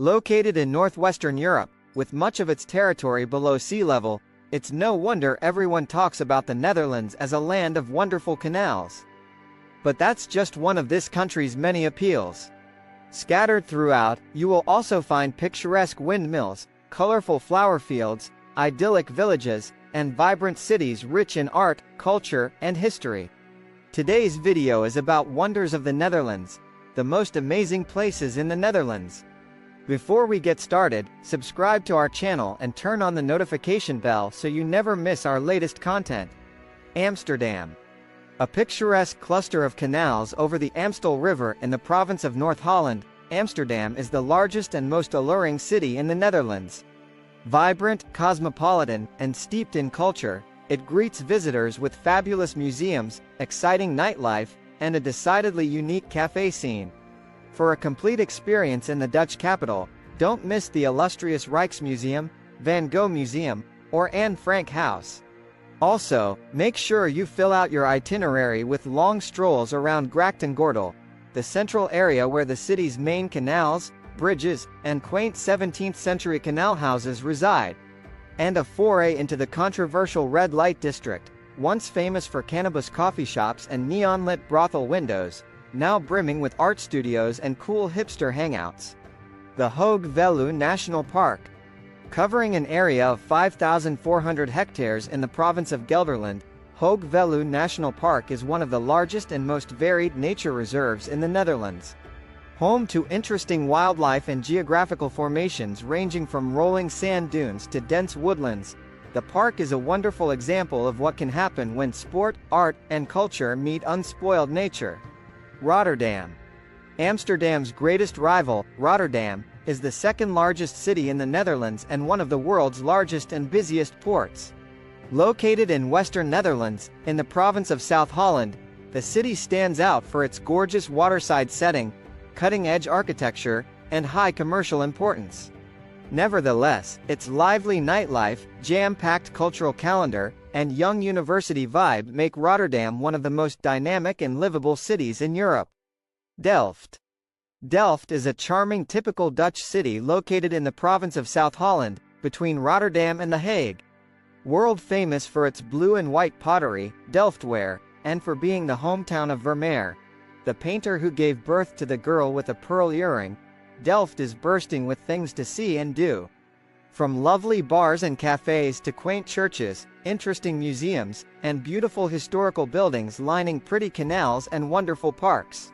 Located in northwestern Europe, with much of its territory below sea level, it's no wonder everyone talks about the Netherlands as a land of wonderful canals. But that's just one of this country's many appeals. Scattered throughout, you will also find picturesque windmills, colorful flower fields, idyllic villages, and vibrant cities rich in art, culture, and history. Today's video is about wonders of the Netherlands, the most amazing places in the Netherlands. Before we get started, subscribe to our channel and turn on the notification bell so you never miss our latest content. Amsterdam. A picturesque cluster of canals over the Amstel River in the province of North Holland, Amsterdam is the largest and most alluring city in the Netherlands. Vibrant, cosmopolitan, and steeped in culture, it greets visitors with fabulous museums, exciting nightlife, and a decidedly unique café scene. For a complete experience in the Dutch capital, don't miss the illustrious Rijksmuseum, Van Gogh Museum, or Anne Frank House. Also, make sure you fill out your itinerary with long strolls around Grachtengordel, the central area where the city's main canals, bridges, and quaint 17th-century canal houses reside. And a foray into the controversial red light district, once famous for cannabis coffee shops and neon-lit brothel windows, now brimming with art studios and cool hipster hangouts. The Hoge Veluwe National Park. Covering an area of 5,400 hectares in the province of Gelderland, Hoge Veluwe National Park is one of the largest and most varied nature reserves in the Netherlands. Home to interesting wildlife and geographical formations ranging from rolling sand dunes to dense woodlands, the park is a wonderful example of what can happen when sport, art, and culture meet unspoiled nature. Rotterdam. Amsterdam's greatest rival, Rotterdam, is the second largest city in the Netherlands and one of the world's largest and busiest ports. Located in western Netherlands, in the province of South Holland, the city stands out for its gorgeous waterside setting, cutting-edge architecture, and high commercial importance. Nevertheless, its lively nightlife, jam-packed cultural calendar, and young university vibe make Rotterdam one of the most dynamic and livable cities in Europe. Delft. Delft is a charming typical Dutch city located in the province of South Holland, between Rotterdam and The Hague. World famous for its blue and white pottery, Delftware, and for being the hometown of Vermeer, the painter who gave birth to the girl with a pearl earring, Delft is bursting with things to see and do. From lovely bars and cafes to quaint churches, interesting museums, and beautiful historical buildings lining pretty canals and wonderful parks.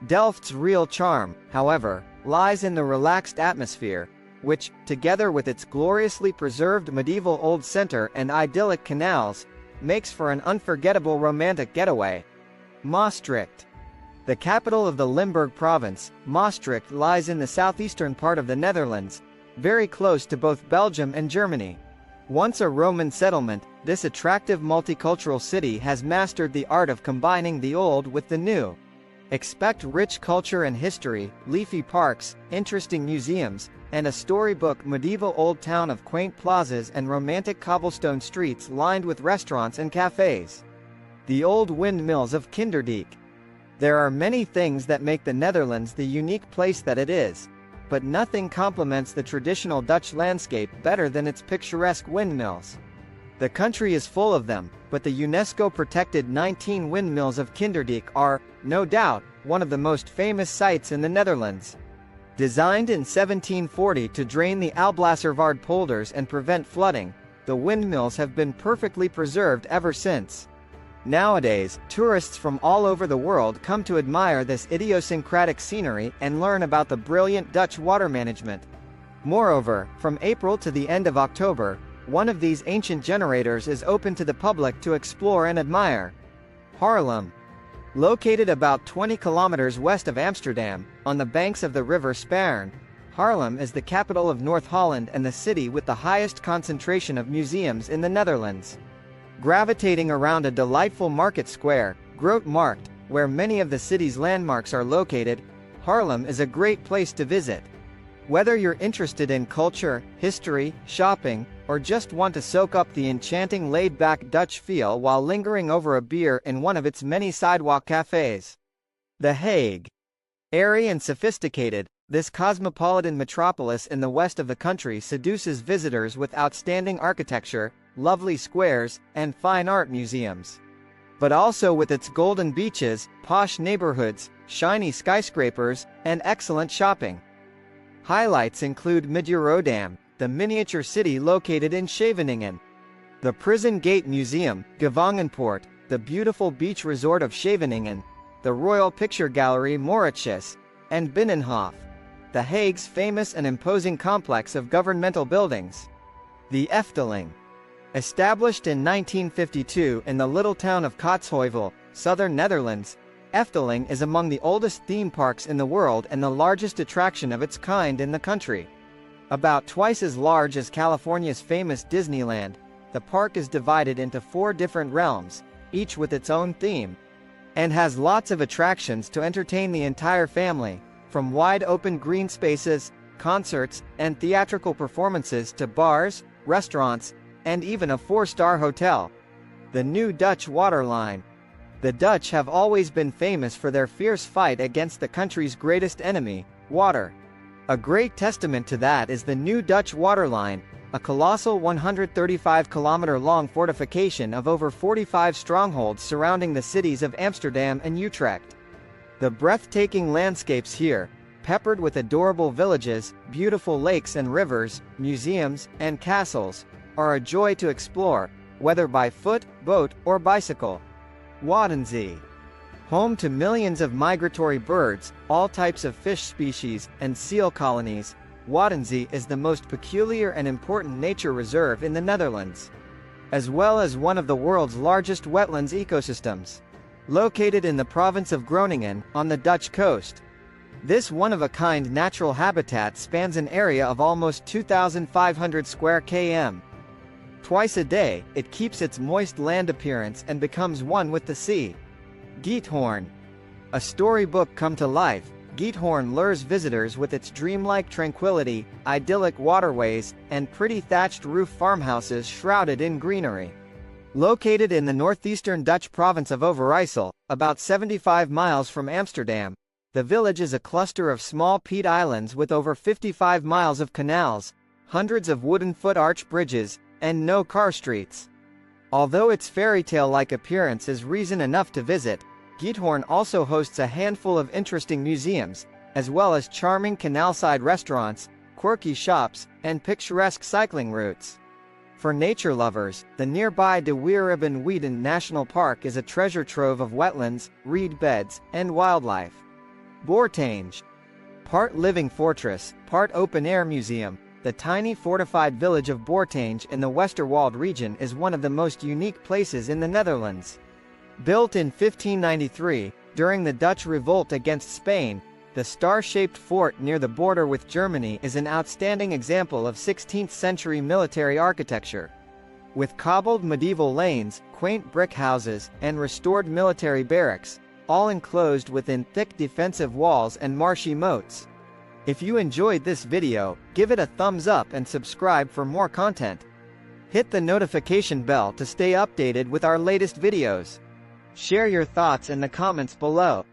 Delft's real charm, however, lies in the relaxed atmosphere, which, together with its gloriously preserved medieval old center and idyllic canals, makes for an unforgettable romantic getaway. Maastricht. The capital of the Limburg province, Maastricht lies in the southeastern part of the Netherlands, very close to both Belgium and Germany. Once a Roman settlement, this attractive multicultural city has mastered the art of combining the old with the new. Expect rich culture and history, leafy parks, interesting museums, and a storybook medieval old town of quaint plazas and romantic cobblestone streets lined with restaurants and cafes. The old windmills of Kinderdijk. There are many things that make the Netherlands the unique place that it is, but nothing complements the traditional Dutch landscape better than its picturesque windmills. The country is full of them, but the UNESCO-protected 19 windmills of Kinderdijk are, no doubt, one of the most famous sites in the Netherlands. Designed in 1740 to drain the Alblasserwaard polders and prevent flooding, the windmills have been perfectly preserved ever since. Nowadays, tourists from all over the world come to admire this idiosyncratic scenery and learn about the brilliant Dutch water management. Moreover, from April to the end of October, one of these ancient generators is open to the public to explore and admire. Haarlem. Located about 20 kilometers west of Amsterdam, on the banks of the river Spaarne, Haarlem is the capital of North Holland and the city with the highest concentration of museums in the Netherlands. Gravitating around a delightful market square, Grote Markt, where many of the city's landmarks are located, Haarlem is a great place to visit. Whether you're interested in culture, history, shopping, or just want to soak up the enchanting laid-back Dutch feel while lingering over a beer in one of its many sidewalk cafes. The Hague. Airy and sophisticated, This cosmopolitan metropolis in the west of the country seduces visitors with outstanding architecture, lovely squares, and fine art museums. But also with its golden beaches, posh neighborhoods, shiny skyscrapers, and excellent shopping. Highlights include Midtjylland, the miniature city located in Scheveningen. The Prison Gate Museum, Gevangenpoort, the beautiful beach resort of Scheveningen. The Royal Picture Gallery Mauritshuis, and Binnenhof, The Hague's famous and imposing complex of governmental buildings. The Efteling. Established in 1952 in the little town of Kotshovel, southern Netherlands, Efteling is among the oldest theme parks in the world and the largest attraction of its kind in the country. About twice as large as California's famous Disneyland, the park is divided into 4 different realms, each with its own theme, and has lots of attractions to entertain the entire family, from wide-open green spaces, concerts, and theatrical performances to bars, restaurants, and even a 4-star hotel. The New Dutch Water Line. The Dutch have always been famous for their fierce fight against the country's greatest enemy, water. A great testament to that is the New Dutch Water Line, a colossal 135-kilometer-long fortification of over 45 strongholds surrounding the cities of Amsterdam and Utrecht. The breathtaking landscapes here, peppered with adorable villages, beautiful lakes and rivers, museums, and castles, are a joy to explore, whether by foot, boat, or bicycle. Waddenzee. Home to millions of migratory birds, all types of fish species, and seal colonies, Waddenzee is the most peculiar and important nature reserve in the Netherlands, as well as one of the world's largest wetlands ecosystems. Located in the province of Groningen, on the Dutch coast. This one-of-a-kind natural habitat spans an area of almost 2,500 square km. Twice a day, it keeps its moist land appearance and becomes one with the sea. Giethoorn. A storybook come to life, Giethoorn lures visitors with its dreamlike tranquility, idyllic waterways, and pretty thatched roof farmhouses shrouded in greenery. Located in the northeastern Dutch province of Overijssel, about 75 miles from Amsterdam, the village is a cluster of small peat islands with over 55 miles of canals, hundreds of wooden foot-arch bridges, and no car streets. Although its fairy tale-like appearance is reason enough to visit, Giethoorn also hosts a handful of interesting museums, as well as charming canal-side restaurants, quirky shops, and picturesque cycling routes. For nature lovers, the nearby De Weeribben National Park is a treasure trove of wetlands, reed beds, and wildlife. Boortange. Part living fortress, part open-air museum, the tiny fortified village of Boortange in the Westerwald region is one of the most unique places in the Netherlands. Built in 1593, during the Dutch revolt against Spain, the star-shaped fort near the border with Germany is an outstanding example of 16th-century military architecture. With cobbled medieval lanes, quaint brick houses, and restored military barracks, all enclosed within thick defensive walls and marshy moats. If you enjoyed this video, give it a thumbs up and subscribe for more content. Hit the notification bell to stay updated with our latest videos. Share your thoughts in the comments below.